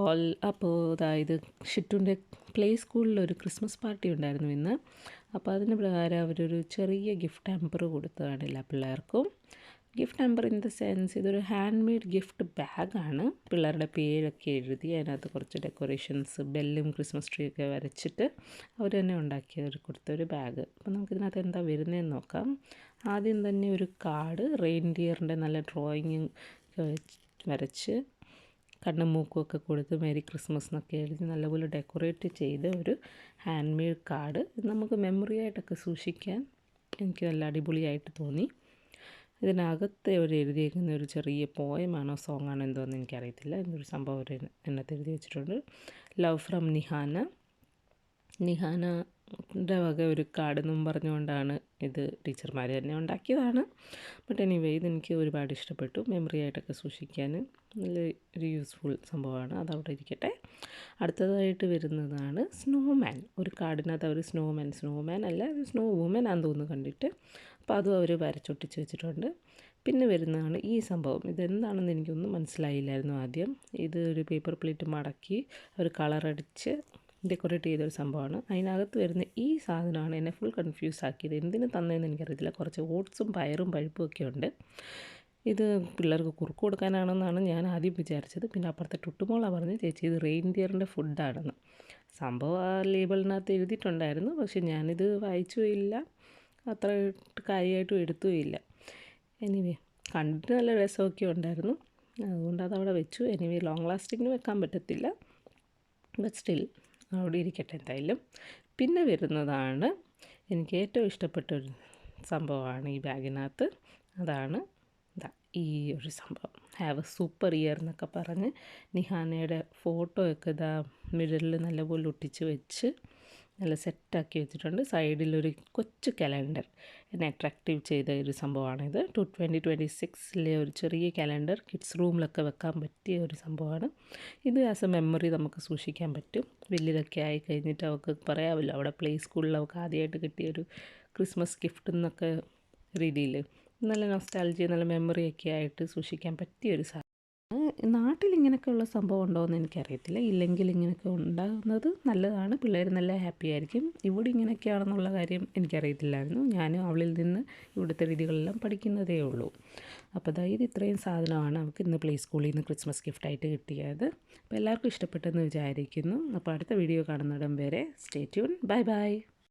All. അപ്പോൾ അതായത് ഷിറ്റുൻ്റെ play സ്കൂളിലൊരു Christmas party ഉണ്ടായിരുന്നു ഇന്ന്. അപ്പോൾ അതിന് പ്രകാരം അവരൊരു ചെറിയ ഗിഫ്റ്റ് ഹാമ്പർ കൊടുത്തതാണ് എല്ലാ പിള്ളേർക്കും. Gift hamper in the sense ഇതൊരു ഹാൻഡ് മെയ്ഡ് ഗിഫ്റ്റ് ബാഗാണ്. പിള്ളേരുടെ പേരൊക്കെ എഴുതി അതിനകത്ത് കുറച്ച് ഡെക്കറേഷൻസ്, ബെല്ലും ക്രിസ്മസ് ട്രീ ഒക്കെ വരച്ചിട്ട് അവർ തന്നെ ഉണ്ടാക്കി അവർ കൊടുത്തൊരു ബാഗ്. അപ്പോൾ നമുക്കിതിനകത്ത് എന്താ വരുന്നതെന്ന് നോക്കാം. ആദ്യം തന്നെ ഒരു കാർഡ്, റെയിൻഡിയറിൻ്റെ നല്ല ഡ്രോയിങ് വരച്ച് കണ്ണും മൂക്കും ഒക്കെ കൊടുത്ത് മേരി ക്രിസ്മസ് എന്നൊക്കെ എഴുതി നല്ലപോലെ ഡെക്കറേറ്റ് ചെയ്ത് ഒരു ഹാൻഡ് മെയ്ഡ് കാർഡ്. നമുക്ക് മെമ്മറി ആയിട്ടൊക്കെ സൂക്ഷിക്കാൻ എനിക്ക് നല്ല അടിപൊളിയായിട്ട് തോന്നി. ഇതിനകത്ത് അവർ എഴുതിയേക്കുന്ന ഒരു ചെറിയ പോയമാണോ സോങ്ങാണോ എന്തോന്ന് എനിക്കറിയത്തില്ല. എന്നൊരു സംഭവം അവർ അതിനകത്ത് എഴുതി വെച്ചിട്ടുണ്ട്. ലവ് ഫ്രം നിഹാനയുടെ വക ഒരു കാർഡെന്നും പറഞ്ഞുകൊണ്ടാണ് ഇത് ടീച്ചർമാർ തന്നെ ഉണ്ടാക്കിയതാണ്. ബട്ട് എനിവേ ഇതെനിക്ക് ഒരുപാട് ഇഷ്ടപ്പെട്ടു. മെമ്മറി ആയിട്ടൊക്കെ സൂക്ഷിക്കാൻ നല്ല ഒരു യൂസ്ഫുൾ സംഭവമാണ്. അതവിടെ ഇരിക്കട്ടെ. അടുത്തതായിട്ട് വരുന്നതാണ് സ്നോമാൻ. ഒരു കാർഡിനകത്ത് അവർ സ്നോമാൻ അല്ല, ഒരു സ്നോ വുമൻ ആണെന്ന് തോന്നുന്നു കണ്ടിട്ട്. അപ്പോൾ അതും അവർ വരച്ചൊട്ടിച്ച് വെച്ചിട്ടുണ്ട്. പിന്നെ വരുന്നതാണ് ഈ സംഭവം. ഇതെന്താണെന്ന് എനിക്കൊന്നും മനസ്സിലായില്ലായിരുന്നു ആദ്യം. ഇത് ഒരു പേപ്പർ പ്ലേറ്റ് മടക്കി അവർ കളറടിച്ച് ഡെക്കറേറ്റ് ചെയ്തൊരു സംഭവമാണ്. അതിനകത്ത് വരുന്ന ഈ സാധനമാണ് എന്നെ ഫുൾ കൺഫ്യൂസ് ആക്കിയത്. എന്തിന് തന്നതെന്ന് എനിക്കറിയത്തില്ല. കുറച്ച് ഓട്സും പയറും പഴുപ്പും ഒക്കെ ഉണ്ട്. ഇത് പിള്ളേർക്ക് കുറുക്ക് കൊടുക്കാനാണെന്നാണ് ഞാൻ ആദ്യം വിചാരിച്ചത്. പിന്നെ അപ്പുറത്തെ ടുട്ടുമോളാണ് പറഞ്ഞ് ചേച്ചി ഇത് റെയിൻഡിയറിൻ്റെ ഫുഡാണെന്ന്. സംഭവം ആ ലേബിളിനകത്ത് എഴുതിയിട്ടുണ്ടായിരുന്നു. പക്ഷെ ഞാനിത് വായിച്ചുമില്ല, അത്ര കാര്യമായിട്ടും എടുത്തുമില്ല. എനിവേ കണ്ടിട്ട് നല്ല രസമൊക്കെ ഉണ്ടായിരുന്നു. അതുകൊണ്ട് അതവിടെ വെച്ചു. എനിവേ ലോങ് ലാസ്റ്റിങ്ങിന് വെക്കാൻ പറ്റത്തില്ല. ബട്ട് സ്റ്റിൽ അവിടെ ഇരിക്കട്ടെ എന്തായാലും. പിന്നെ വരുന്നതാണ് എനിക്ക് ഏറ്റവും ഇഷ്ടപ്പെട്ടൊരു സംഭവമാണ് ഈ ബാഗിനകത്ത്. അതാണ് ഈ ഒരു സംഭവം. ഹാവ് എ സൂപ്പർ ഇയർ എന്നൊക്കെ പറഞ്ഞ് നിഹാനയുടെ ഫോട്ടോയൊക്കെ മിഡിലിൽ നല്ലപോലെ ഒട്ടിച്ച് വെച്ച് നല്ല സെറ്റാക്കി വെച്ചിട്ടുണ്ട്. സൈഡിലൊരു കൊച്ചു കലണ്ടർ എന്നെ അട്രാക്റ്റീവ് ചെയ്ത ഒരു സംഭവമാണിത്. 2026 ഒരു ചെറിയ കലണ്ടർ കിഡ്സ് റൂമിലൊക്കെ വെക്കാൻ പറ്റിയ ഒരു സംഭവമാണ് ഇത്. ആസ് എ മെമ്മറി നമുക്ക് സൂക്ഷിക്കാൻ പറ്റും. വലിയതൊക്കെ ആയി കഴിഞ്ഞിട്ട് അവൾക്ക് പറയാമല്ലോ, അവിടെ പ്ലേ സ്കൂളിൽ അവൾക്ക് ആദ്യമായിട്ട് കിട്ടിയൊരു ക്രിസ്മസ് ഗിഫ്റ്റ് എന്നൊക്കെ രീതിയിൽ നല്ല നൊസ്റ്റാൾജിയ, നല്ല മെമ്മറിയൊക്കെ ആയിട്ട് സൂക്ഷിക്കാൻ പറ്റിയൊരു സാധനം. നാട്ടിൽ ഇങ്ങനെയൊക്കെയുള്ള സംഭവം ഉണ്ടോ എന്ന് എനിക്കറിയത്തില്ല. ഇല്ലെങ്കിൽ ഇങ്ങനെയൊക്കെ ഉണ്ടാകുന്നത് നല്ലതാണ്. പിള്ളേർ നല്ല ഹാപ്പി ആയിരിക്കും. ഇവിടെ ഇങ്ങനെയൊക്കെയാണെന്നുള്ള കാര്യം എനിക്കറിയത്തില്ലായിരുന്നു. ഞാനും അവളിൽ നിന്ന് ഇവിടുത്തെ രീതികളെല്ലാം പഠിക്കുന്നതേ ഉള്ളൂ. അപ്പോൾ ഇത് ഇത്രയും സാധനമാണ് നമുക്ക് ഇന്ന് പ്ലേ സ്കൂളിൽ നിന്ന് ക്രിസ്മസ് ഗിഫ്റ്റായിട്ട് കിട്ടിയത്. അപ്പോൾ എല്ലാവർക്കും ഇഷ്ടപ്പെട്ടെന്ന് വിചാരിക്കുന്നു. അപ്പോൾ അടുത്ത വീഡിയോ കാണുന്നിടം വരെ സ്റ്റേ ട്യൂൺ. Bye bye.